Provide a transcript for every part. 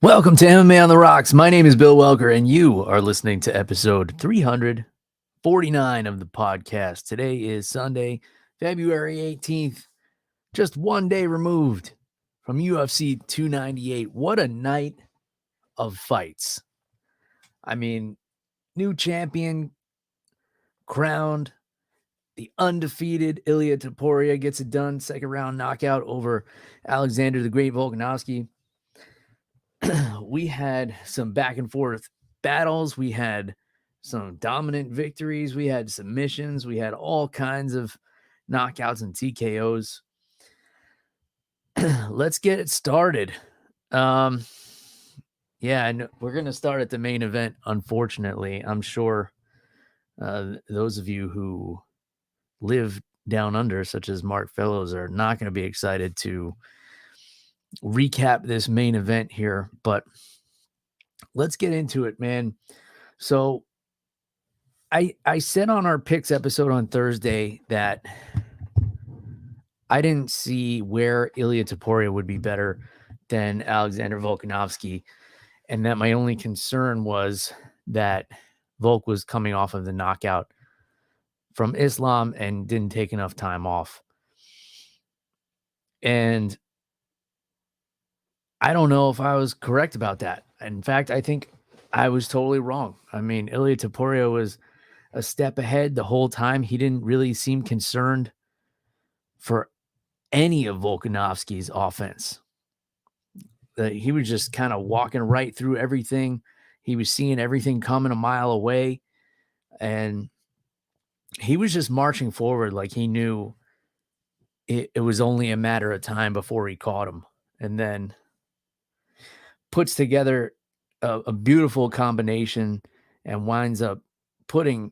Welcome to MMA on the Rocks. My name is Bill Welker, and you are listening to episode 349 of the podcast. Today is Sunday, February 18th, just one day removed from UFC 298. What a night of fights. I mean, new champion crowned, the undefeated Ilia Topuria gets it done. Second round knockout over Alexander the Great Volkanovski. We had some back and forth battles. We had some dominant victories. We had submissions. We had all kinds of knockouts and TKOs. Let's get it started. And we're going to start at the main event, unfortunately. I'm sure those of you who live down under, such as Mark Fellows, are not going to be excited to recap this main event here, but let's get into it, man. So I said on our picks episode on Thursday that I didn't see where Ilia Topuria would be better than Alexander Volkanovski, and that my only concern was that Volk was coming off of the knockout from Islam and didn't take enough time off. And I don't know if I was correct about that. In fact, I think I was totally wrong. I mean, Ilia Topuria was a step ahead the whole time. He didn't really seem concerned for any of Volkanovski's offense. He was just kind of walking right through everything. He was seeing everything coming a mile away. And he was just marching forward like he knew it was only a matter of time before he caught him. And then puts together a beautiful combination and winds up putting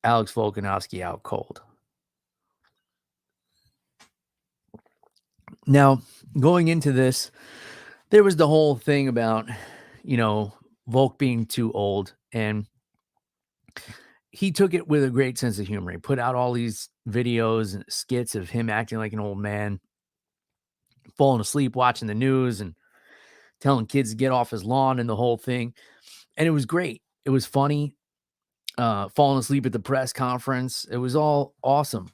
Alex Volkanovski out cold. Now, going into this, there was the whole thing about, Volk being too old, and he took it with a great sense of humor. He put out all these videos and skits of him acting like an old man, falling asleep watching the news and telling kids to get off his lawn and the whole thing. And it was great. It was funny. Falling asleep at the press conference. It was all awesome.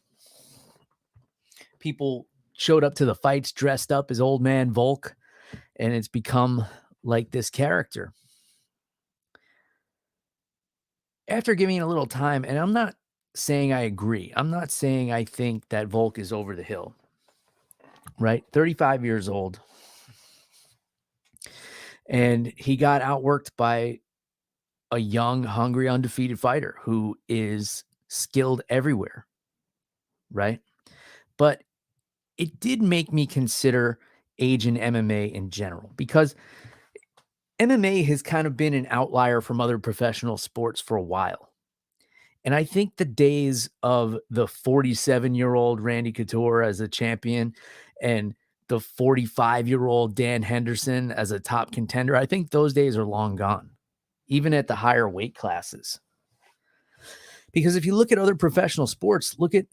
People showed up to the fights dressed up as old man Volk, and it's become like this character. After giving it a little time, and I'm not saying I agree. I'm not saying I think that Volk is over the hill, right? 35 years old. And he got outworked by a young, hungry, undefeated fighter who is skilled everywhere, right? But it did make me consider age in MMA in general, because MMA has kind of been an outlier from other professional sports for a while. And I think the days of the 47-year-old Randy Couture as a champion and the 45-year-old Dan Henderson as a top contender, I think those days are long gone, even at the higher weight classes. Because if you look at other professional sports, look at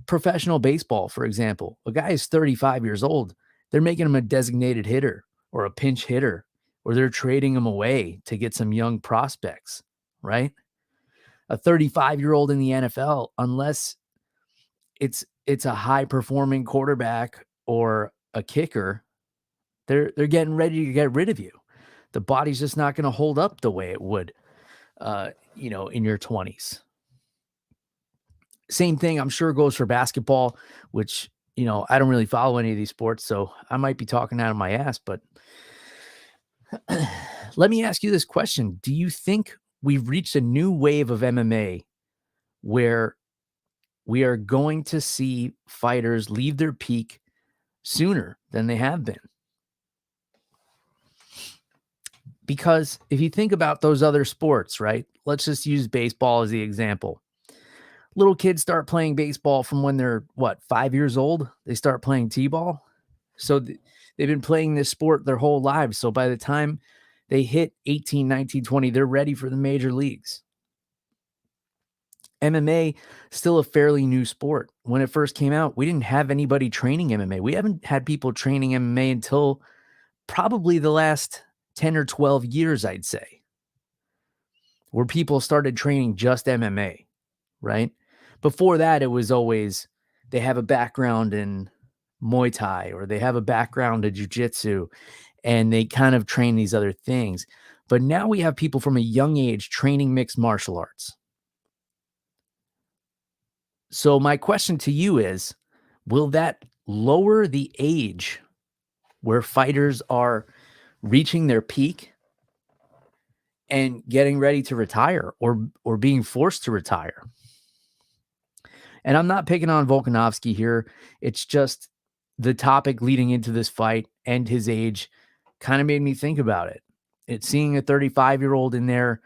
professional baseball, for example. A guy is 35 years old. They're making him a designated hitter or a pinch hitter, or they're trading him away to get some young prospects, right? A 35-year-old in the NFL, unless it's a high-performing quarterback or a kicker, they're getting ready to get rid of you. The body's just not going to hold up the way it would, in your 20s. Same thing, I'm sure, goes for basketball, which, I don't really follow any of these sports, so I might be talking out of my ass, but let me ask you this question. Do you think we've reached a new wave of MMA where we are going to see fighters leave their peak sooner than they have been? Because if you think about those other sports, right? Let's just use baseball as the example. Little kids start playing baseball from when they're, 5 years old? They start playing t-ball. So they've been playing this sport their whole lives. So by the time they hit 18, 19, 20, they're ready for the major leagues. MMA, still a fairly new sport. When it first came out, we didn't have anybody training MMA. We haven't had people training MMA until probably the last 10 or 12 years, I'd say, where people started training just MMA, right? Before that, it was always they have a background in Muay Thai or they have a background in jiu-jitsu and they kind of train these other things. But now we have people from a young age training mixed martial arts. So my question to you is, will that lower the age where fighters are reaching their peak and getting ready to retire or being forced to retire? And I'm not picking on Volkanovski here. It's just the topic leading into this fight and his age kind of made me think about it. It's seeing a 35-year-old in there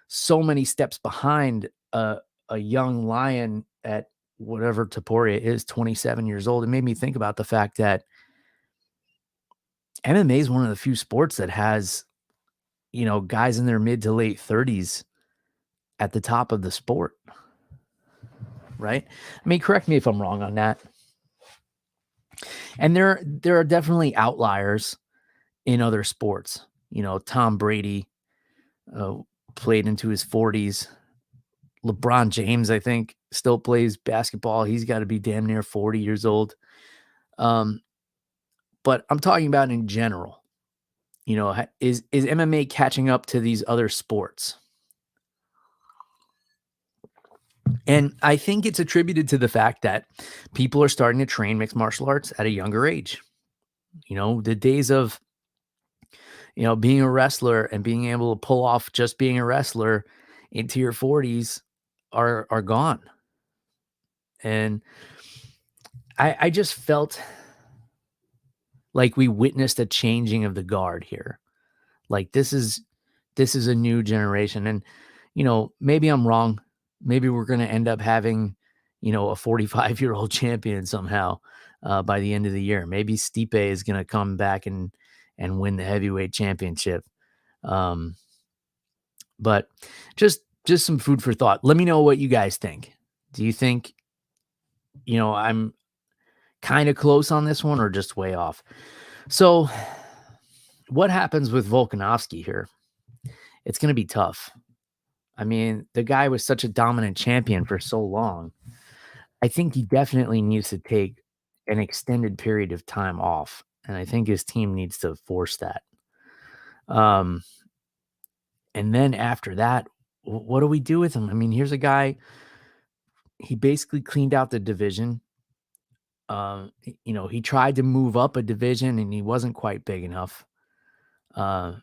so many steps behind a young lion at whatever Topuria is, 27 years old. It made me think about the fact that MMA is one of the few sports that has, guys in their mid to late 30s at the top of the sport, right? I mean, correct me if I'm wrong on that. And there are definitely outliers in other sports. Tom Brady played into his 40s. LeBron James, I think, still plays basketball. He's got to be damn near 40 years old. But I'm talking about in general. Is MMA catching up to these other sports? And I think it's attributed to the fact that people are starting to train mixed martial arts at a younger age. The days of, being a wrestler and being able to pull off just being a wrestler into your 40s are gone. And I just felt like we witnessed a changing of the guard here. Like this is a new generation. And, maybe I'm wrong. Maybe we're going to end up having, a 45-year-old champion somehow by the end of the year. Maybe Stipe is going to come back and win the heavyweight championship. But just some food for thought. Let me know what you guys think. Do you think, I'm kind of close on this one or just way off? So what happens with Volkanovski here? It's going to be tough. I mean, the guy was such a dominant champion for so long. I think he definitely needs to take an extended period of time off. And I think his team needs to force that. And then after that, what do we do with him? I mean, here's a guy, he basically cleaned out the division. He tried to move up a division and he wasn't quite big enough. I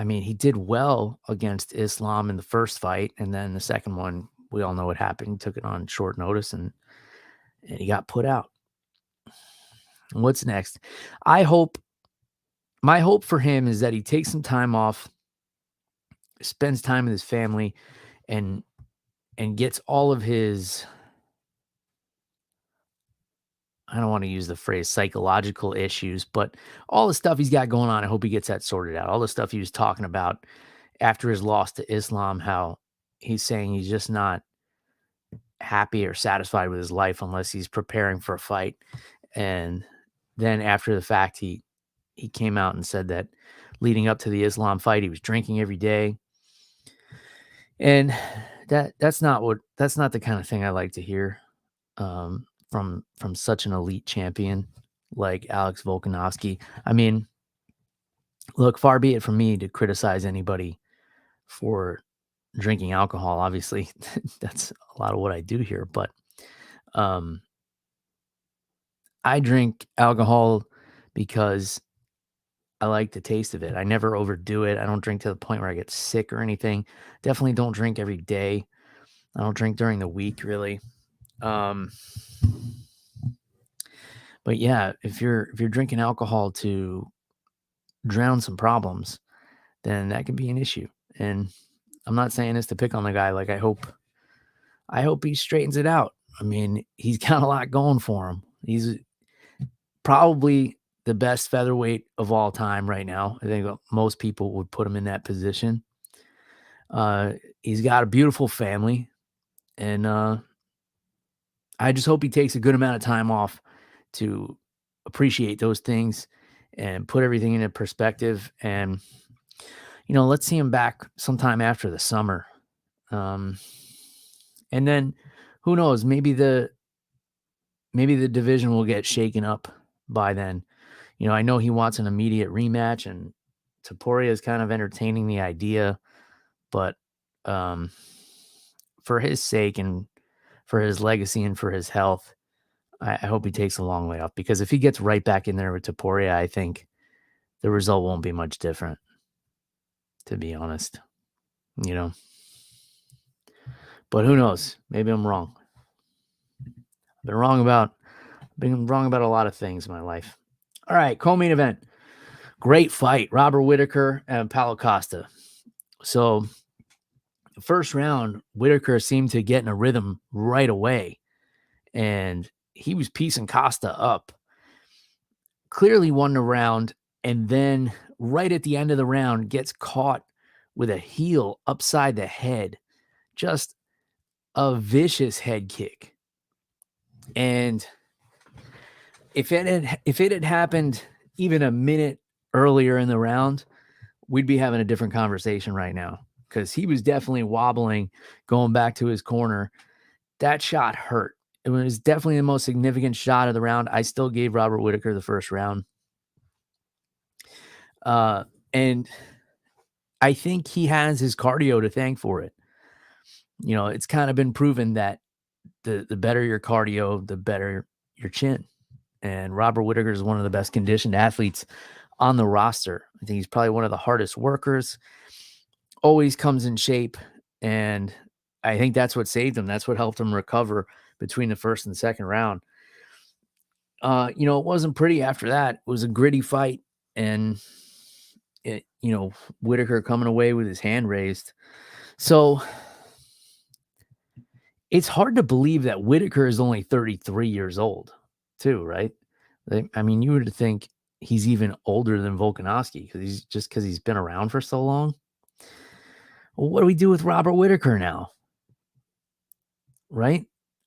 mean, he did well against Islam in the first fight. And then the second one, we all know what happened. He took it on short notice and he got put out. What's next? My hope for him is that he takes some time off, spends time with his family, and gets all of his, I don't want to use the phrase psychological issues, but all the stuff he's got going on, I hope he gets that sorted out. All the stuff he was talking about after his loss to Islam, how he's saying he's just not happy or satisfied with his life unless he's preparing for a fight. And then after the fact, he came out and said that leading up to the Islam fight, he was drinking every day. And that's not the kind of thing I like to hear from such an elite champion like Alex Volkanovski. I mean, look, far be it from me to criticize anybody for drinking alcohol. Obviously, that's a lot of what I do here, but I drink alcohol because I like the taste of it. I never overdo it. I don't drink to the point where I get sick or anything. Definitely don't drink every day. I don't drink during the week, really. But yeah, if you're drinking alcohol to drown some problems, then that could be an issue. And I'm not saying this to pick on the guy. Like I hope he straightens it out. I mean, he's got a lot going for him. He's probably the best featherweight of all time right now. I think most people would put him in that position. He's got a beautiful family, and I just hope he takes a good amount of time off to appreciate those things and put everything into perspective. And, let's see him back sometime after the summer. And then who knows, maybe the division will get shaken up by then. I know he wants an immediate rematch, and Topuria is kind of entertaining the idea, but for his sake and for his legacy and for his health, I hope he takes a long way off, because if he gets right back in there with Topuria, I think the result won't be much different, to be honest, But who knows? Maybe I'm wrong. I've been wrong about a lot of things in my life. All right, co-main event. Great fight. Robert Whittaker and Paulo Costa. So the first round, Whittaker seemed to get in a rhythm right away, and he was piecing Costa up. Clearly won the round, and then right at the end of the round gets caught with a heel upside the head. Just a vicious head kick. And if it had happened even a minute earlier in the round, we'd be having a different conversation right now, because he was definitely wobbling, going back to his corner. That shot hurt. It was definitely the most significant shot of the round. I still gave Robert Whittaker the first round. And I think he has his cardio to thank for it. It's kind of been proven that the better your cardio, the better your chin. And Robert Whittaker is one of the best conditioned athletes on the roster. I think he's probably one of the hardest workers, always comes in shape. And I think that's what saved him. That's what helped him recover between the first and second round. It wasn't pretty after that. It was a gritty fight. And, Whittaker coming away with his hand raised. So it's hard to believe that Whittaker is only 33 years old too, right? I mean, you would think he's even older than Volkanovski, because he's been around for so long. Well, what do we do with Robert Whittaker now? Right?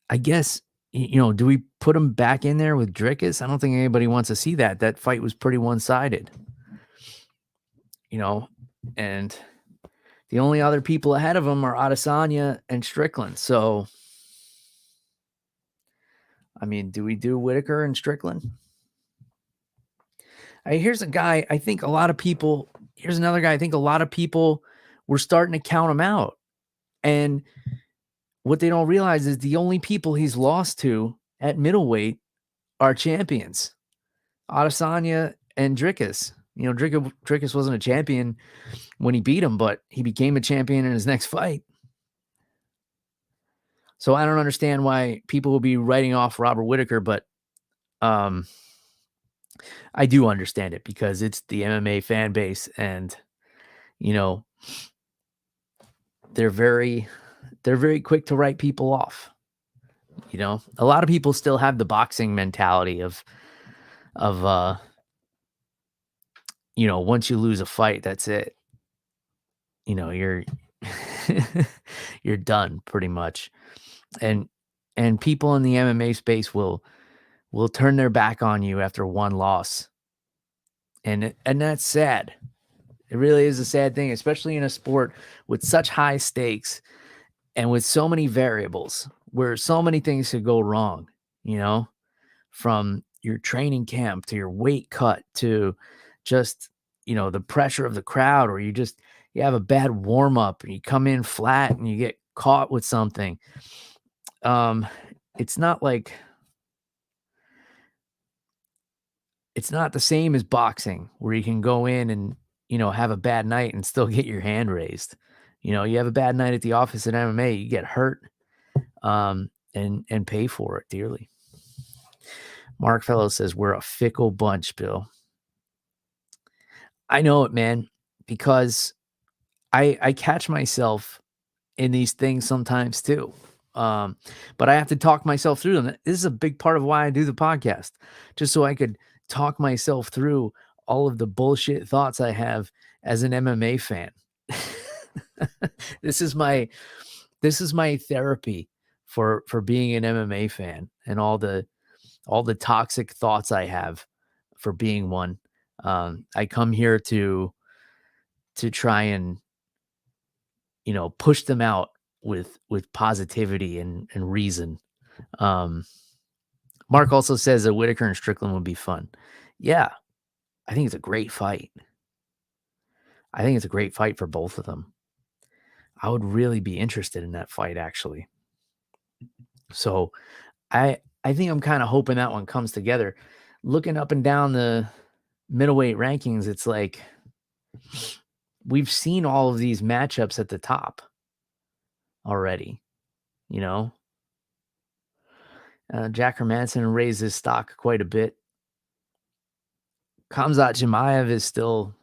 I guess, do we put him back in there with Dricus? I don't think anybody wants to see that. That fight was pretty one-sided. And the only other people ahead of him are Adesanya and Strickland. So, I mean, do we do Whittaker and Strickland? Here's a guy, I think a lot of people, here's another guy, I think a lot of people were starting to count him out. And what they don't realize is the only people he's lost to at middleweight are champions, Adesanya and Dricus. Dricus wasn't a champion when he beat him, but he became a champion in his next fight. So I don't understand why people will be writing off Robert Whittaker, but I do understand it, because it's the MMA fan base, and they're very quick to write people off. A lot of people still have the boxing mentality of once you lose a fight, that's it. You're you're done pretty much. And people in the MMA space will turn their back on you after one loss. And that's sad. It really is a sad thing, especially in a sport with such high stakes and with so many variables where so many things could go wrong, from your training camp to your weight cut to just, the pressure of the crowd, or you have a bad warm up and you come in flat and you get caught with something. It's not the same as boxing, where you can go in and, have a bad night and still get your hand raised. You have a bad night at the office at MMA, you get hurt, and pay for it dearly. Mark Fellows says, we're a fickle bunch, Bill. I know it, man, because I catch myself in these things sometimes too. But I have to talk myself through them. This is a big part of why I do the podcast, just so I could talk myself through all of the bullshit thoughts I have as an MMA fan. This is my therapy for being an MMA fan, and all the toxic thoughts I have for being one. I come here to try and, push them out with positivity and reason. Mark also says that Whittaker and Strickland would be fun. Yeah, I think it's a great fight. I think it's a great fight for both of them. I would really be interested in that fight, actually. So I think I'm kind of hoping that one comes together. Looking up and down the middleweight rankings, it's like we've seen all of these matchups at the top already, Jack Hermanson raised his stock quite a bit. Khamzat Chimaev is still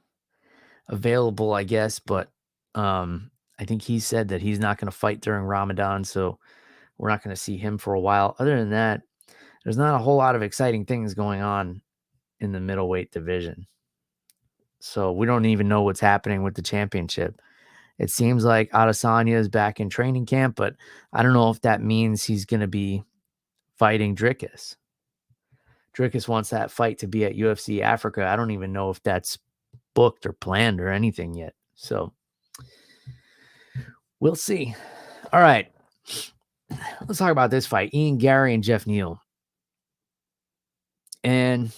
available, I guess, but I think he said that he's not going to fight during Ramadan, so we're not going to see him for a while. Other than that, there's not a whole lot of exciting things going on in the middleweight division. So we don't even know what's happening with the championship. It seems like Adesanya is back in training camp, but I don't know if that means he's going to be fighting Dricus. Dricus wants that fight to be at UFC Africa. I don't even know if that's booked or planned or anything yet. So we'll see. All right. Let's talk about this fight. Ian Garry and Geoff Neal. And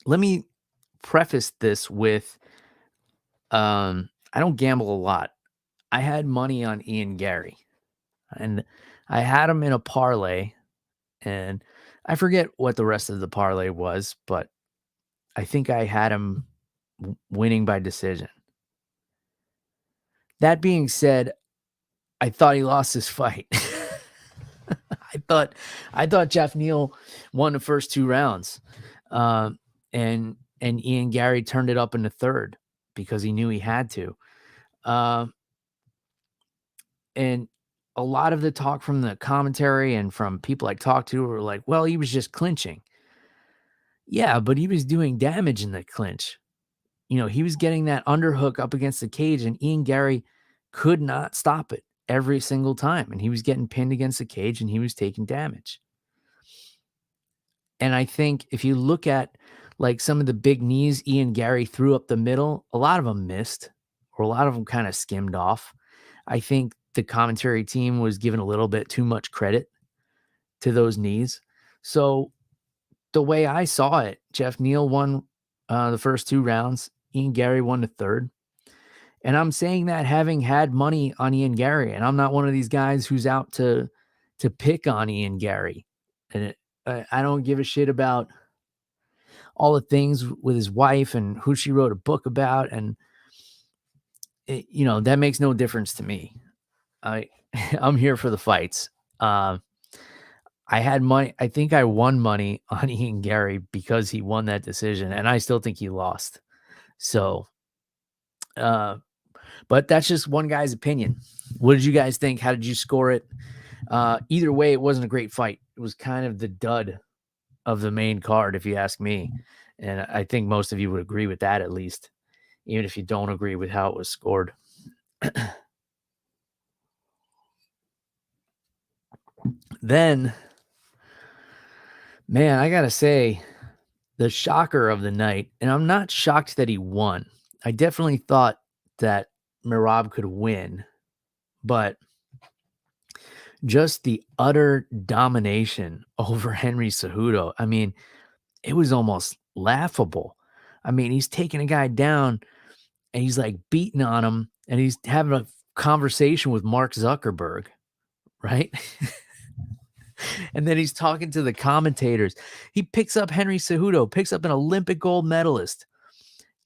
let me preface this with, I don't gamble a lot. I had money on Ian Garry, and I had him in a parlay, and I forget what the rest of the parlay was, but I think I had him winning by decision. That being said, I thought he lost this fight. I thought Geoff Neal won the first 2 rounds, and Ian Garry turned it up in the third because he knew he had to. And a lot of the talk from the commentary and from people I talked to were like, well, he was just clinching. Yeah, but he was doing damage in the clinch. He was getting that underhook up against the cage, and Ian Garry could not stop it every single time. And he was getting pinned against the cage, and he was taking damage. And I think if you look at like some of the big knees Ian Garry threw up the middle, a lot of them missed, or a lot of them kind of skimmed off. I think the commentary team was given a little bit too much credit to those knees. So the way I saw it, Geoff Neal won the first 2 rounds. Ian Garry won the third. And I'm saying that having had money on Ian Garry, and I'm not one of these guys who's out to pick on Ian Garry. And I don't give a shit about all the things with his wife and who she wrote a book about. And, that makes no difference to me. I'm here for the fights. I had money. I think I won money on Ian Garry because he won that decision, and I still think he lost. So, but that's just one guy's opinion. What did you guys think? How did you score it? Either way, it wasn't a great fight. It was kind of the dud of the main card, if you ask me. And I think most of you would agree with that, at least, even if you don't agree with how it was scored. Then, man, I got to say, the shocker of the night, and I'm not shocked that he won. I definitely thought that Merab could win, but just the utter domination over Henry Cejudo. I mean, it was almost laughable. I mean, he's taking a guy down and he's like beating on him, and he's having a conversation with Mark Zuckerberg, right? And then he's talking to the commentators. He picks up Henry Cejudo, picks up an Olympic gold medalist,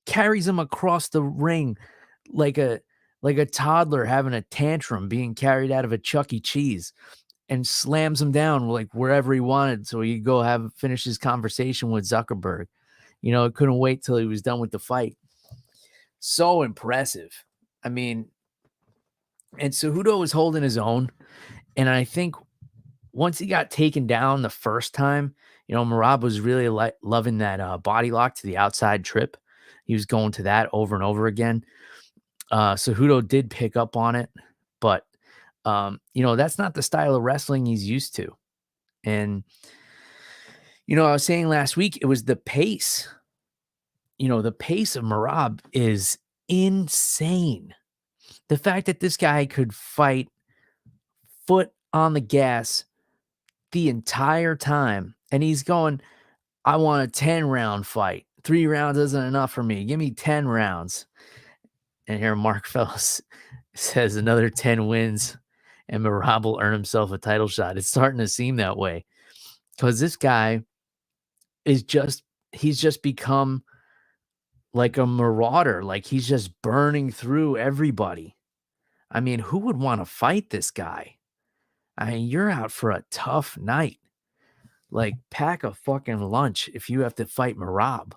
carries him across the ring like a toddler having a tantrum being carried out of a Chuck E. Cheese, and slams him down like wherever he wanted so he could go finish his conversation with Zuckerberg. Couldn't wait till he was done with the fight. So impressive. I mean, and Cejudo was holding his own, and I think once he got taken down the first time, Merab was really loving that body lock to the outside trip. He was going to that over and over again. Cejudo did pick up on it, but, that's not the style of wrestling he's used to. And, I was saying last week, it was the pace the pace of Merab is insane. The fact that this guy could fight foot on the gas the entire time, and he's going, I want a 10-round fight. 3 rounds isn't enough for me. Give me 10 rounds. And here Mark Fellows says another 10 wins and Merab will earn himself a title shot. It's starting to seem that way because this guy he's just become like a marauder. Like he's just burning through everybody. I mean, who would want to fight this guy? I mean, you're out for a tough night. Like, pack a fucking lunch if you have to fight Merab.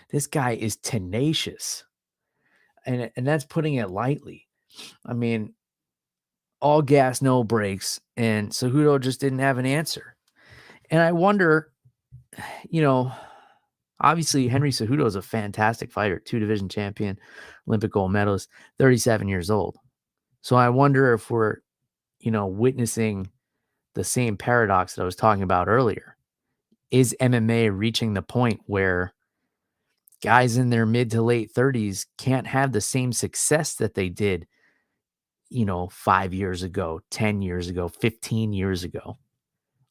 This guy is tenacious. And that's putting it lightly. I mean, all gas, no brakes. And Cejudo just didn't have an answer. And I wonder, obviously Henry Cejudo is a fantastic fighter, 2-division champion, Olympic gold medalist, 37 years old. So I wonder if we're, witnessing the same paradox that I was talking about earlier. Is MMA reaching the point where guys in their mid to late 30s can't have the same success that they did, 5 years ago, 10 years ago, 15 years ago?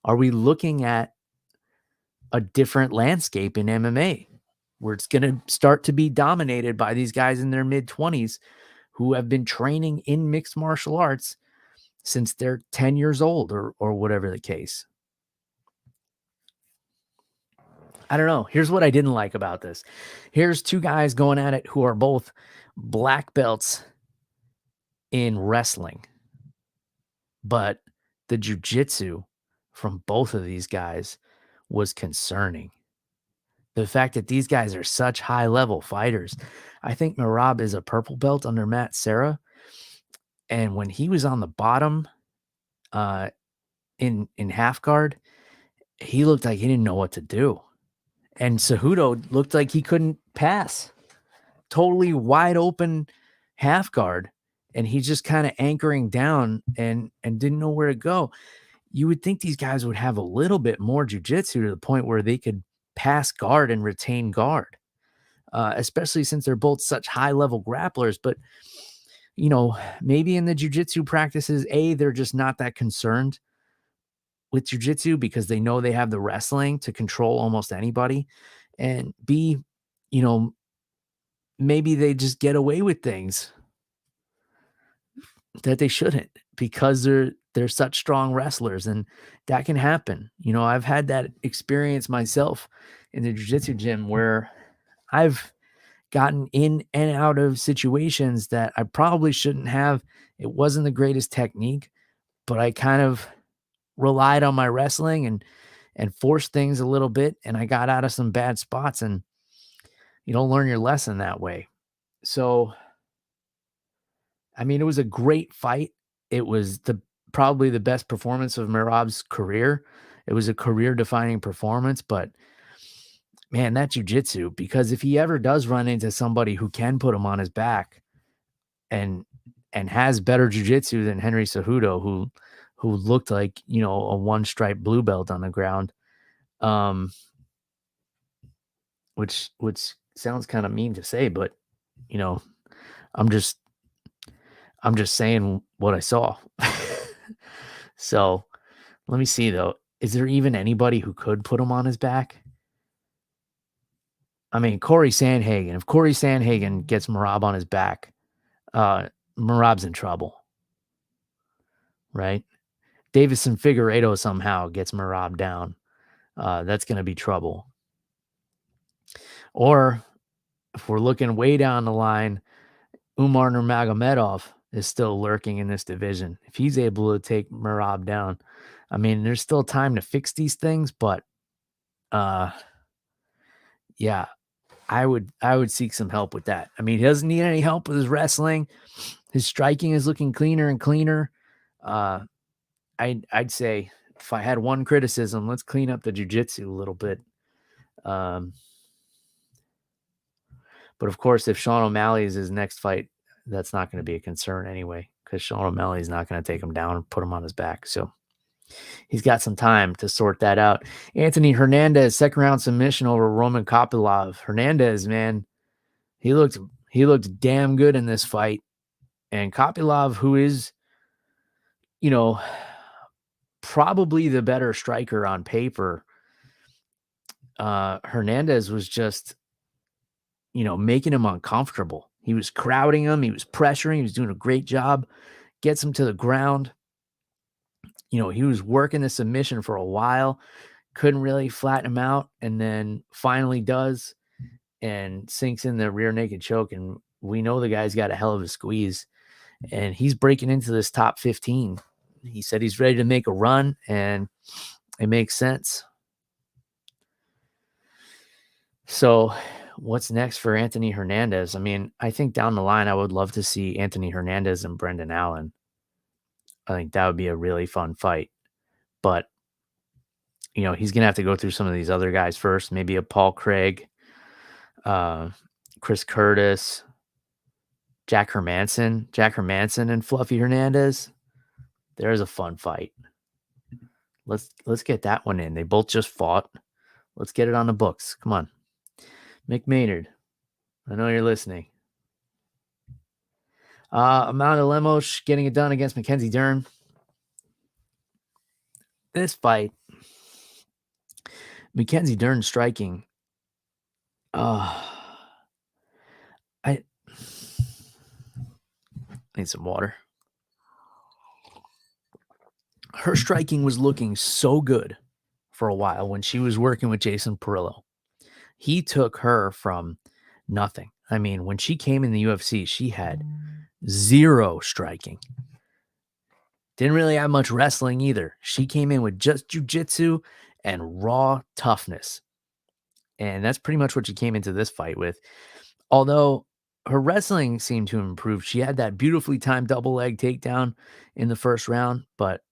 Are we looking at a different landscape in MMA where it's going to start to be dominated by these guys in their mid 20s who have been training in mixed martial arts since they're 10 years old or whatever the case? I don't know. Here's what I didn't like about this. Here's 2 guys going at it who are both black belts in wrestling. But the jiu-jitsu from both of these guys was concerning. The fact that these guys are such high-level fighters. I think Merab is a purple belt under Matt Serra. And when he was on the bottom in half guard, he looked like he didn't know what to do. And Cejudo looked like he couldn't pass. Totally wide open half guard. And he's just kind of anchoring down and didn't know where to go. You would think these guys would have a little bit more jiu-jitsu to the point where they could pass guard and retain guard, especially since they're both such high-level grapplers. But, maybe in the jiu-jitsu practices, A, they're just not that concerned with jiu-jitsu because they know they have the wrestling to control almost anybody. And B, maybe they just get away with things that they shouldn't because they're such strong wrestlers, and that can happen. I've had that experience myself in the jiu-jitsu gym where I've gotten in and out of situations that I probably shouldn't have. It wasn't the greatest technique, but I kind of relied on my wrestling and forced things a little bit, and I got out of some bad spots, and you don't learn your lesson that way. So, I mean, it was a great fight. It was probably the best performance of Merab's career. It was a career-defining performance, but man, that jiu-jitsu, because if he ever does run into somebody who can put him on his back and has better jiu-jitsu than Henry Cejudo, who looked like, a one-stripe blue belt on the ground, which sounds kind of mean to say, but, I'm just saying what I saw. So let me see, though. Is there even anybody who could put him on his back? I mean, Corey Sandhagen. If Corey Sandhagen gets Merab on his back, Merab's in trouble, right? Davison Figueiredo somehow gets Merab down. That's going to be trouble. Or if we're looking way down the line, Umar Nurmagomedov is still lurking in this division. If he's able to take Merab down, I mean, there's still time to fix these things, but yeah, I would seek some help with that. I mean, he doesn't need any help with his wrestling. His striking is looking cleaner and cleaner. I'd say if I had one criticism, let's clean up the jiu-jitsu a little bit. But of course, if Sean O'Malley is his next fight, that's not going to be a concern anyway, because Sean O'Malley is not going to take him down and put him on his back. So He's got some time to sort that out. Anthony Hernandez, second round submission over Roman Kopylov. Hernandez, man, he looked damn good in this fight. And Kopylov, who is, probably the better striker on paper, Hernandez was just, making him uncomfortable. He was crowding him. He was pressuring. He was doing a great job. Gets him to the ground. He was working the submission for a while. Couldn't really flatten him out. And then finally does and sinks in the rear naked choke. And we know the guy's got a hell of a squeeze. And he's breaking into this top 15. He said he's ready to make a run, and it makes sense. So what's next for Anthony Hernandez? I mean, I think down the line, I would love to see Anthony Hernandez and Brendan Allen. I think that would be a really fun fight. But, he's going to have to go through some of these other guys first. Maybe a Paul Craig, Chris Curtis, Jack Hermanson and Fluffy Hernandez. There's a fun fight. Let's get that one in. They both just fought. Let's get it on the books. Come on. Mick Maynard, I know you're listening. Amanda Lemos getting it done against Mackenzie Dern. This fight, Mackenzie Dern striking. I need some water. Her striking was looking so good for a while when she was working with Jason Perillo. He took her from nothing. I mean, when she came in the UFC, she had zero striking. Didn't really have much wrestling either. She came in with just jiu-jitsu and raw toughness. And that's pretty much what she came into this fight with. Although her wrestling seemed to improve. She had that beautifully timed double leg takedown in the first round, but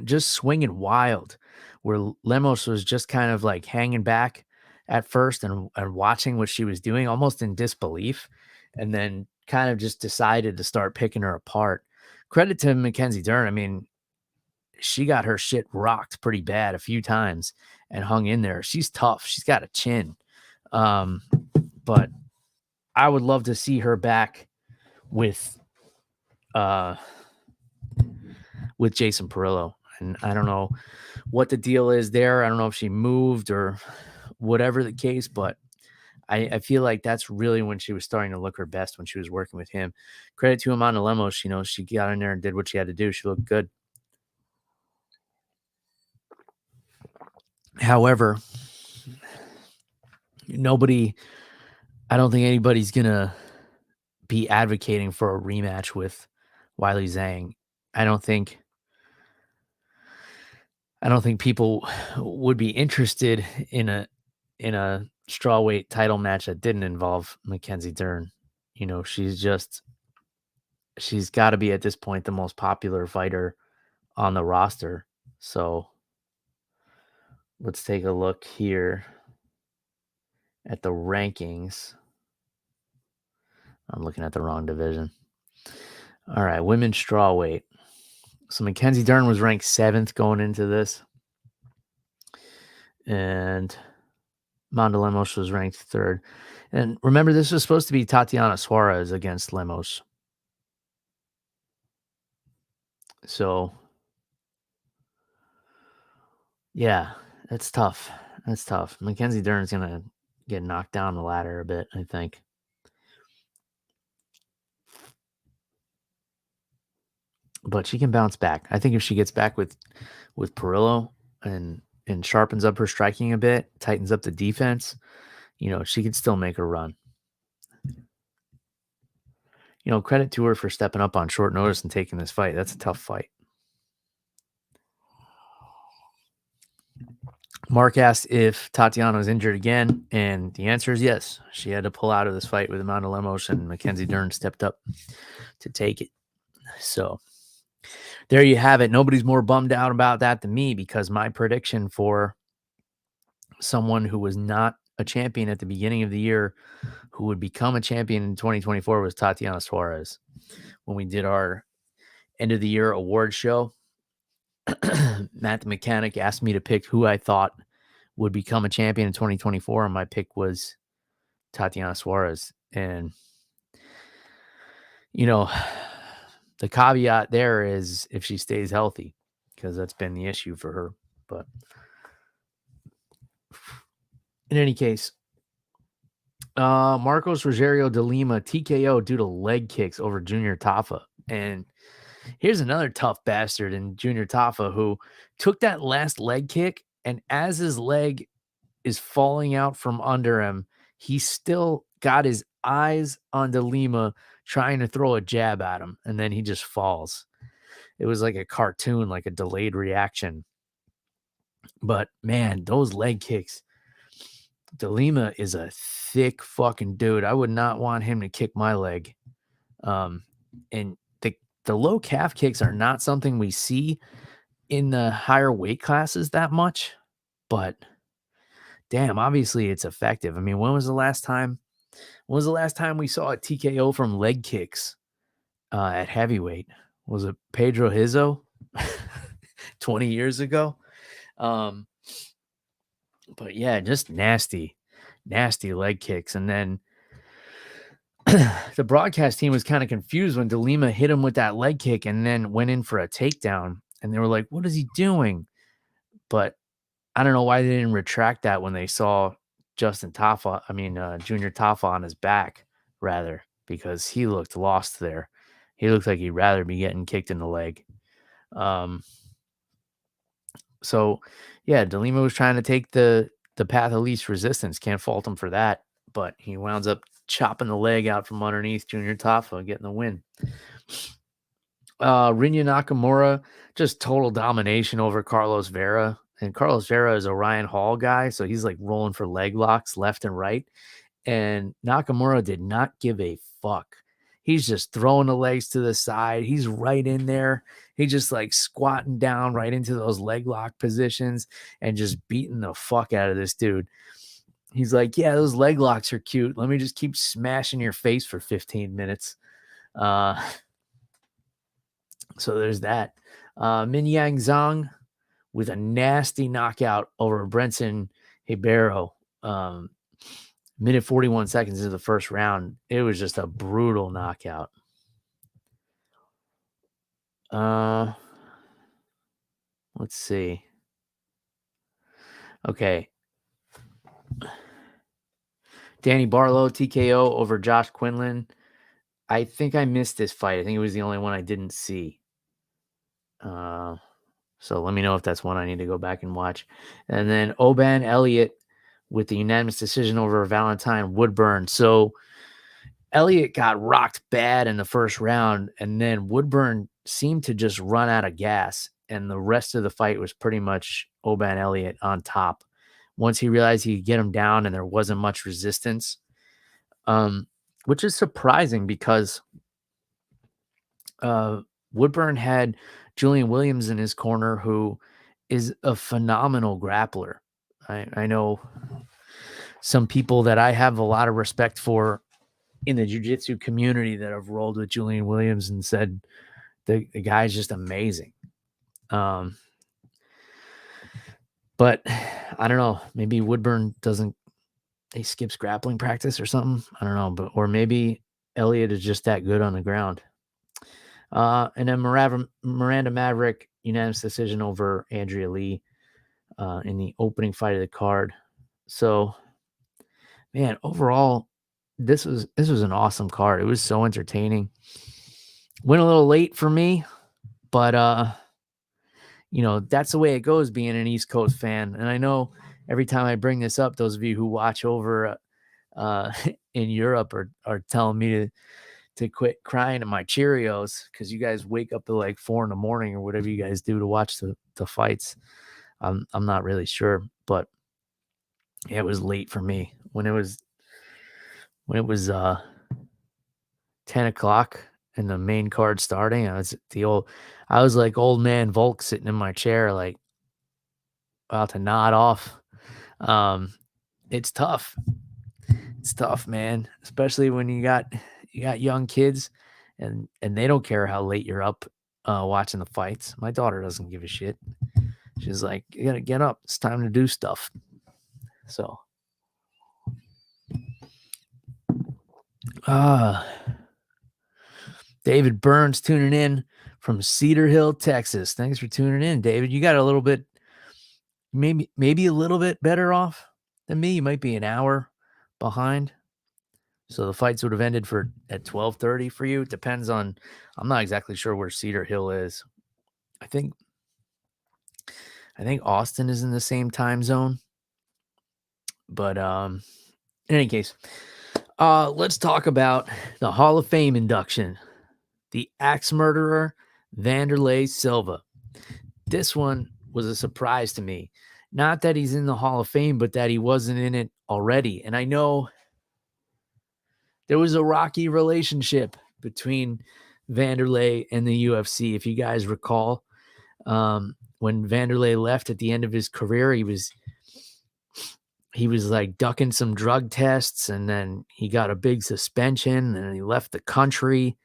just swinging wild, where Lemos was just kind of like hanging back at first and watching what she was doing almost in disbelief, and then kind of just decided to start picking her apart. Credit to Mackenzie Dern. I mean, she got her shit rocked pretty bad a few times and hung in there. She's tough. She's got a chin. But I would love to see her back with Jason Perillo. And I don't know what the deal is there. I don't know if she moved or whatever the case, but I feel like that's really when she was starting to look her best, when she was working with him. Credit to Amanda Lemos. She got in there and did what she had to do. She looked good. However, I don't think anybody's going to be advocating for a rematch with Weili Zhang. I don't think people would be interested in a strawweight title match that didn't involve Mackenzie Dern. She's got to be at this point the most popular fighter on the roster. So let's take a look here at the rankings. I'm looking at the wrong division. All right, women's strawweight. So Mackenzie Dern was ranked 7th going into this. And Amanda Lemos was ranked 3rd. And remember, this was supposed to be Tatiana Suarez against Lemos. So, yeah, that's tough. That's tough. Mackenzie Dern's going to get knocked down the ladder a bit, I think. But she can bounce back. I think if she gets back with Perillo and sharpens up her striking a bit, tightens up the defense, she could still make a run. Credit to her for stepping up on short notice and taking this fight. That's a tough fight. Mark asked if Tatiana was injured again, and the answer is yes. She had to pull out of this fight with Amanda Lemos, and Mackenzie Dern stepped up to take it. So there you have it. Nobody's more bummed out about that than me, because my prediction for someone who was not a champion at the beginning of the year who would become a champion in 2024 was Tatiana Suarez. When we did our end of the year award show, Matt the Mechanic asked me to pick who I thought would become a champion in 2024, and my pick was Tatiana Suarez. And, you know, the caveat there is if she stays healthy, because that's been the issue for her. But in any case, Marcos Rogerio de Lima TKO due to leg kicks over Junior Tafa. And here's another tough bastard in Junior Tafa who took that last leg kick, and as his leg is falling out from under him, he still got his eyes on De Lima trying to throw a jab at him, and then he just falls. It was like a cartoon, like a delayed reaction. But man, those leg kicks. De Lima is a thick fucking dude. I would not want him to kick my leg. And the low calf kicks are not something we see in the higher weight classes that much, but damn, obviously it's effective. I mean, when was the last time we saw a TKO from leg kicks at heavyweight? Was it Pedro Hizzo 20 years ago? But yeah, just nasty leg kicks. And then the broadcast team was kind of confused when De Lima hit him with that leg kick and then went in for a takedown. And they were like, what is he doing? But I don't know why they didn't retract that when they saw Junior Tafa on his back, rather, because he looked lost there. He looked like he'd rather be getting kicked in the leg. So, yeah, De Lima was trying to take the path of least resistance. Can't fault him for that. But he wound up chopping the leg out from underneath Junior Tafa, getting the win. Rinya Nakamura, just total domination over Carlos Vera. And Carlos Vera is a Ryan Hall guy, so he's like rolling for leg locks left and right. And Nakamura did not give a fuck. He's just throwing the legs to the side. He's right in there. He just like squatting down right into those leg lock positions and just beating the fuck out of this dude. He's like, yeah, those leg locks are cute. Let me just keep smashing your face for 15 minutes. So there's that. Min Yang Zhang with a nasty knockout over Brenson Ribeiro. Minute 41 seconds into the first round. It was just a brutal knockout. Let's see. Okay. Danny Barlow, TKO over Josh Quinlan. I think I missed this fight. I think it was the only one I didn't see. So let me know if that's one I need to go back and watch. And then Oban Elliott with the unanimous decision over Valentine Woodburn. So Elliott got rocked bad in the first round, and then Woodburn seemed to just run out of gas, and the rest of the fight was pretty much Oban Elliott on top. Once he realized he could get him down and there wasn't much resistance, which is surprising because Woodburn had Julian Williams in his corner, who is a phenomenal grappler. I know some people that I have a lot of respect for in the jiu-jitsu community that have rolled with Julian Williams and said the guy's just amazing. But I don't know, maybe Woodburn he skips grappling practice or something. I don't know, or maybe Elliott is just that good on the ground. And then Miranda Maverick, unanimous decision over Andrea Lee in the opening fight of the card. So, man, overall, this was an awesome card. It was so entertaining. Went a little late for me, but that's the way it goes being an East Coast fan. And I know every time I bring this up, those of you who watch over in Europe are telling me to quit crying at my Cheerios because you guys wake up at like 4 a.m. or whatever you guys do to watch the fights. I'm not really sure, but yeah, it was late for me when it was 10 o'clock and the main card starting. I was like old man Volk sitting in my chair, like about to nod off. It's tough. It's tough, man, especially when you got young kids and they don't care how late you're up. watching the fights. My daughter doesn't give a shit. She's like, you gotta get up. It's time to do stuff. So, David Burns tuning in from Cedar Hill, Texas. Thanks for tuning in, David. You got a little bit, maybe a little bit better off than me. You might be an hour behind. So the fights would have ended at 12:30 for you. It depends on, I'm not exactly sure where Cedar Hill is. I think Austin is in the same time zone. But in any case, let's talk about the Hall of Fame induction. The axe murderer, Wanderlei Silva. This one was a surprise to me. Not that he's in the Hall of Fame, but that he wasn't in it already. And I know there was a rocky relationship between Wanderlei and the UFC. If you guys recall, when Wanderlei left at the end of his career, he was like ducking some drug tests, and then he got a big suspension, and he left the country,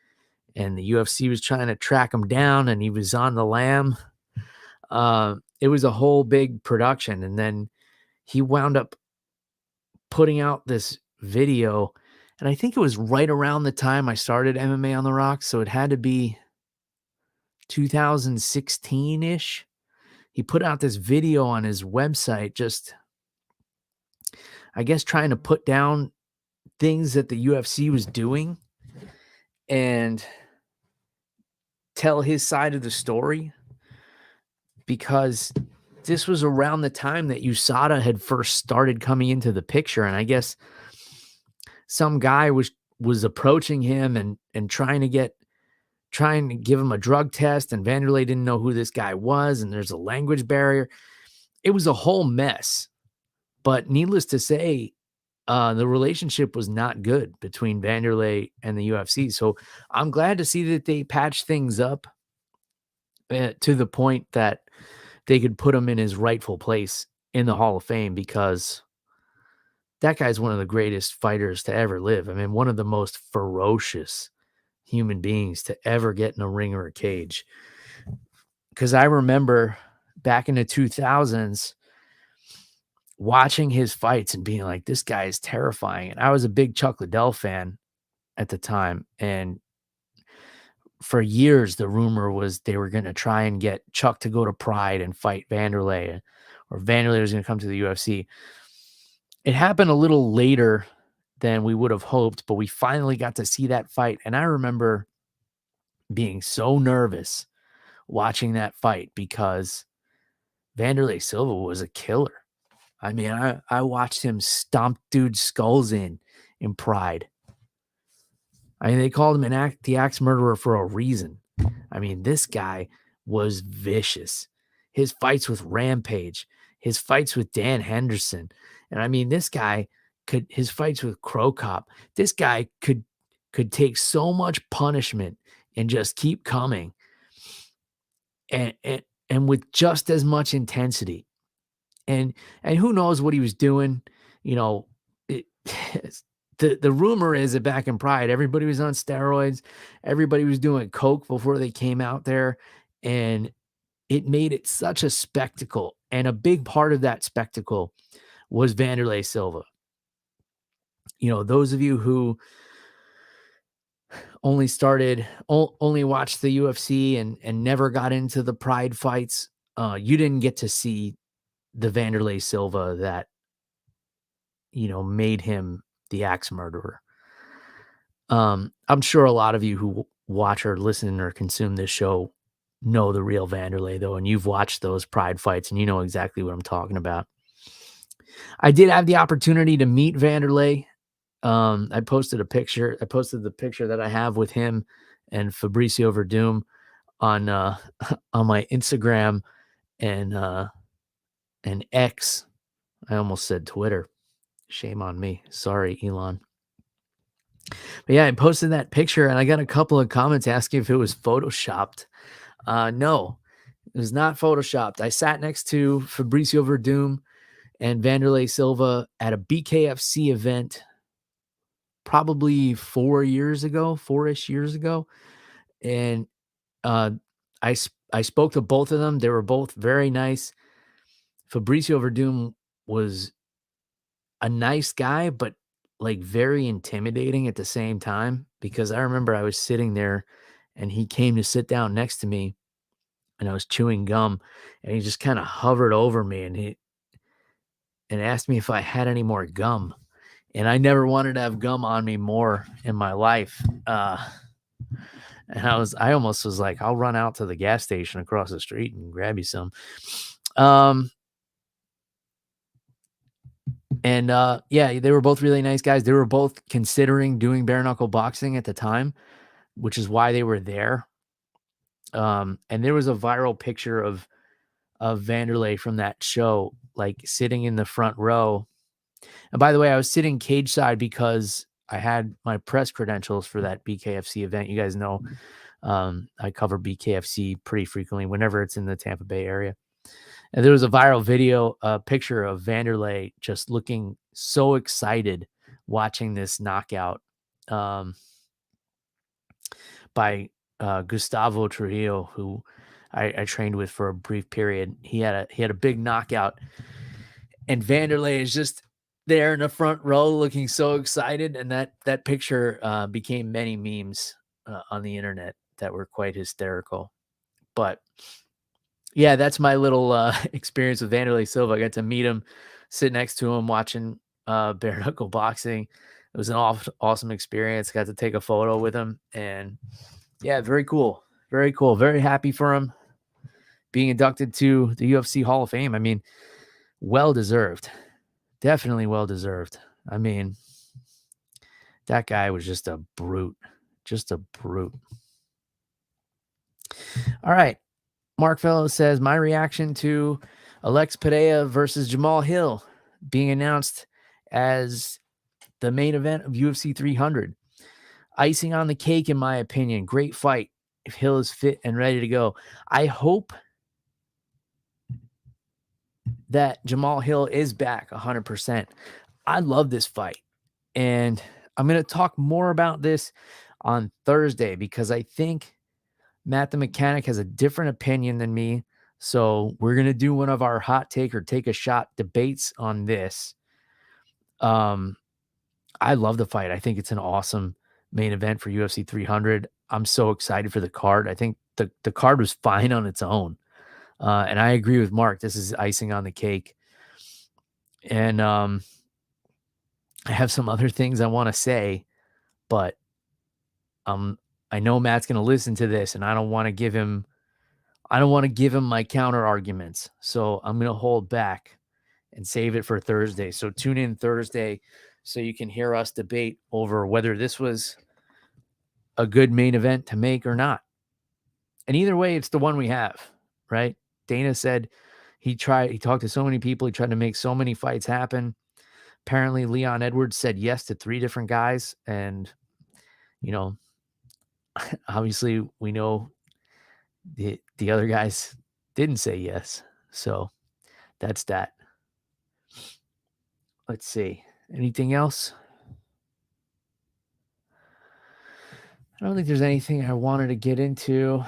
and the UFC was trying to track him down, and he was on the lam. It was a whole big production, and then he wound up putting out this video, and I think it was right around the time I started MMA on the Rocks, so it had to be 2016-ish. He put out this video on his website, just, I guess, trying to put down things that the UFC was doing and tell his side of the story, because this was around the time that USADA had first started coming into the picture. And I guess some guy was approaching him and trying to give him a drug test, and Wanderlei didn't know who this guy was, and there's a language barrier. It was a whole mess. But needless to say, the relationship was not good between Wanderlei and the UFC. So I'm glad to see that they patched things up to the point that they could put him in his rightful place in the Hall of Fame, because that guy's one of the greatest fighters to ever live. I mean, one of the most ferocious human beings to ever get in a ring or a cage. Because I remember back in the 2000s watching his fights and being like, this guy is terrifying. And I was a big Chuck Liddell fan at the time. And for years, the rumor was they were going to try and get Chuck to go to Pride and fight Wanderlei, or Wanderlei was going to come to the UFC. It happened a little later than we would have hoped, but we finally got to see that fight. And I remember being so nervous watching that fight, because Wanderlei Silva was a killer. I mean, I watched him stomp dudes' skulls in Pride. I mean, they called him the axe murderer for a reason. I mean, this guy was vicious. His fights with Rampage, his fights with Dan Henderson. And I mean, this guy his fights with Crow Cop, this guy could take so much punishment and just keep coming. And with just as much intensity. And who knows what he was doing, you know. The rumor is that back in Pride, everybody was on steroids. Everybody was doing coke before they came out there. And it made it such a spectacle. And a big part of that spectacle was Wanderlei Silva. You know, those of you who only watched the UFC and never got into the Pride fights, you didn't get to see the Wanderlei Silva that, you know, made him the axe murderer. I'm sure a lot of you who watch or listen or consume this show know the real Wanderlei, though, and you've watched those Pride fights, and you know exactly what I'm talking about. I did have the opportunity to meet Wanderlei. I posted the picture that I have with him and Fabricio Verdum on my Instagram and X. I almost said Twitter. Shame on me. Sorry, Elon. But yeah, I posted that picture and I got a couple of comments asking if it was photoshopped. No, it was not photoshopped. I sat next to Fabricio Verdum and Wanderlei Silva at a BKFC event probably 4-ish years ago. And I spoke to both of them. They were both very nice. Fabricio Verdum was a nice guy, but like very intimidating at the same time, because I remember I was sitting there and he came to sit down next to me and I was chewing gum and he just kind of hovered over me and asked me if I had any more gum. And I never wanted to have gum on me more in my life. And I almost was like, I'll run out to the gas station across the street and grab you some. Yeah, they were both really nice guys. They were both considering doing bare knuckle boxing at the time, which is why they were there. And there was a viral picture of Vanderlei from that show, like sitting in the front row. And by the way, I was sitting cage side because I had my press credentials for that BKFC event. You guys know I cover BKFC pretty frequently whenever it's in the Tampa Bay area. And there was a viral video, picture of Vanderlei just looking so excited watching this knockout by Gustavo Trujillo, who I trained with for a brief period. He had a big knockout, and Vanderlei is just there in the front row looking so excited. And that picture became many memes on the internet that were quite hysterical. But yeah, that's my little experience with Vanderlei Silva. I got to meet him, sit next to him, watching bare knuckle boxing. It was an awesome experience. Got to take a photo with him, and yeah, very cool. Very cool. Very happy for him being inducted to the UFC Hall of Fame. I mean, well deserved. Definitely well deserved. I mean, that guy was just a brute. Just a brute. All right. Mark Fellows says, my reaction to Alex Pereira versus Jamal Hill being announced as the main event of UFC 300. Icing on the cake, in my opinion. Great fight if Hill is fit and ready to go. I hope that Jamal Hill is back 100%. I love this fight. And I'm going to talk more about this on Thursday because I think Matt the Mechanic has a different opinion than me. So we're going to do one of our hot take or take a shot debates on this. I love the fight. I think it's an awesome main event for UFC 300. I'm so excited for the card. I think the card was fine on its own. And I agree with Mark. This is icing on the cake. And I have some other things I want to say, but I know Matt's going to listen to this, and I don't want to give him my counter arguments. So I'm going to hold back and save it for Thursday. So tune in Thursday so you can hear us debate over whether this was a good main event to make or not. And either way, it's the one we have, right? Dana said he talked to so many people. He tried to make so many fights happen. Apparently Leon Edwards said yes to 3 different guys. And, obviously we know the other guys didn't say yes. So that's that. Let's see. Anything else? I don't think there's anything I wanted to get into.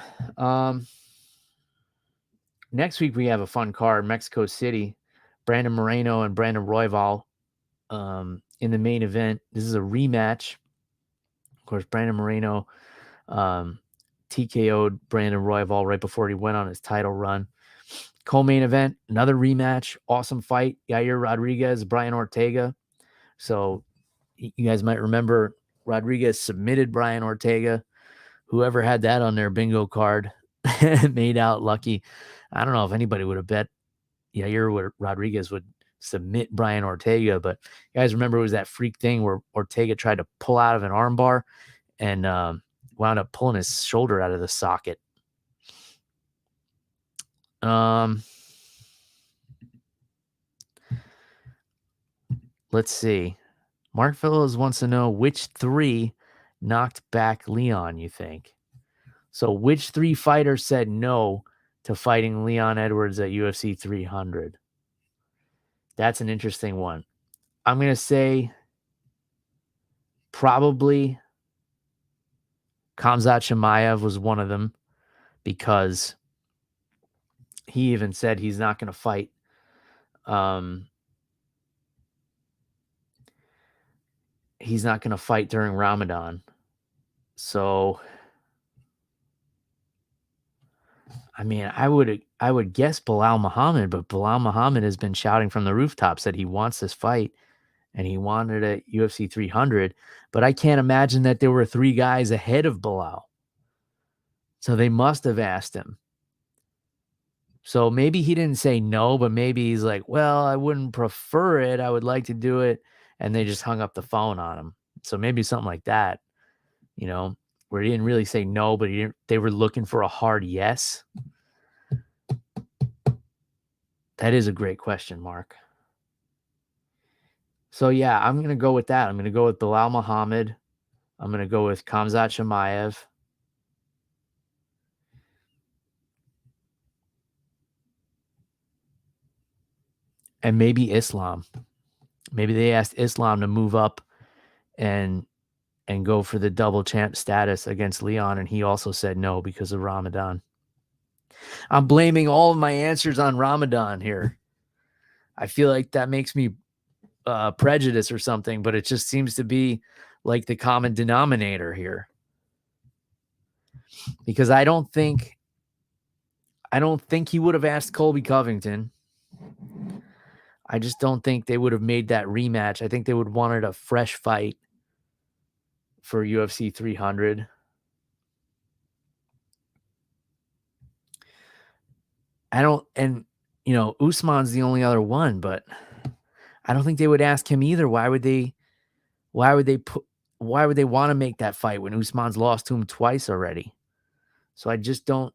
Next week we have a fun card, Mexico City. Brandon Moreno and Brandon Royval in the main event. This is a rematch. Of course, Brandon Moreno TKO'd Brandon Royval right before he went on his title run. Co-main event, another rematch. Awesome fight. Yair Rodriguez, Brian Ortega. So you guys might remember Rodriguez submitted Brian Ortega. Whoever had that on their bingo card made out lucky. I don't know if anybody would have bet Yair Rodriguez would submit Brian Ortega, but you guys remember it was that freak thing where Ortega tried to pull out of an armbar and wound up pulling his shoulder out of the socket. Let's see. Mark Fellows wants to know which 3 knocked back Leon, you think? So which 3 fighters said no to fighting Leon Edwards at UFC 300? That's an interesting one. I'm going to say probably Khamzat Chimaev was one of them. because he even said he's not going to fight. He's not going to fight during Ramadan. So, I mean, I would guess Bilal Muhammad, but Bilal Muhammad has been shouting from the rooftops that he wants this fight and he wanted it at UFC 300. But I can't imagine that there were 3 guys ahead of Bilal. So they must have asked him. So maybe he didn't say no, but maybe he's like, well, I wouldn't prefer it. I would like to do it. And they just hung up the phone on him. So maybe something like that, you know, where he didn't really say no, but they were looking for a hard yes. That is a great question, Mark. So, yeah, I'm going to go with that. I'm going to go with Bilal Muhammad. I'm going to go with Khamzat Chimaev. And maybe Islam. Maybe they asked Islam to move up and go for the double champ status against Leon, and he also said no because of Ramadan. I'm blaming all of my answers on Ramadan here. I feel like that makes me prejudice or something, but it just seems to be like the common denominator here. Because I don't think he would have asked Colby Covington. I just don't think they would have made that rematch. I think they would have wanted a fresh fight for UFC 300. And Usman's the only other one, but I don't think they would ask him either. Why would they want to make that fight when Usman's lost to him twice already? So I just don't,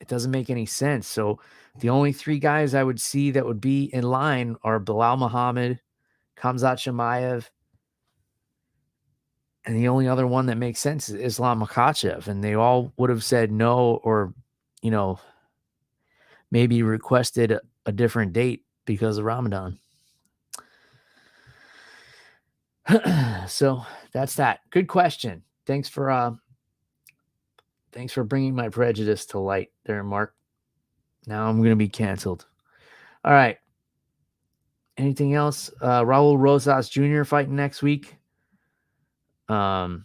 it doesn't make any sense. So the only 3 guys I would see that would be in line are Bilal Muhammad, Khamzat Chimaev, and the only other one that makes sense is Islam Makhachev. And they all would have said no, or, maybe requested a different date because of Ramadan. So that's that. Good question. Thanks for bringing my prejudice to light there, Mark. Now I'm going to be canceled. All right. Anything else? Raul Rosas Jr. fighting next week in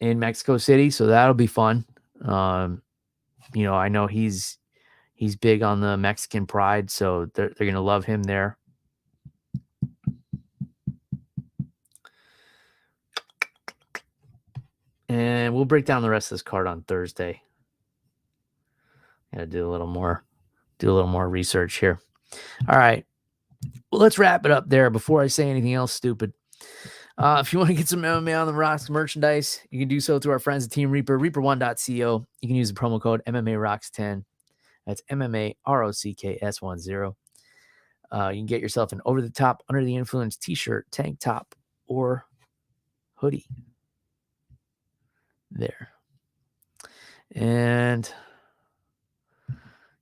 Mexico City, so that'll be fun. I know he's big on the Mexican pride, so they're going to love him there. And we'll break down the rest of this card on Thursday. Got to do a little more research here. All right. Well, let's wrap it up there before I say anything else stupid. If you want to get some MMA on the Rocks merchandise, you can do so through our friends at Team Reaper, reaper1.co. You can use the promo code MMAROCKS10. That's MMAROCKS10. You can get yourself an over-the-top, under-the-influence t-shirt, tank top, or hoodie. There. And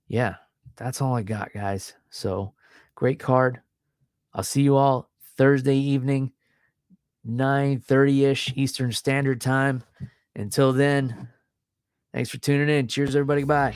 yeah, that's all I got, guys. So great card. I'll see you all Thursday evening, 9:30-ish Eastern Standard Time. Until then, thanks for tuning in. Cheers, everybody. Bye.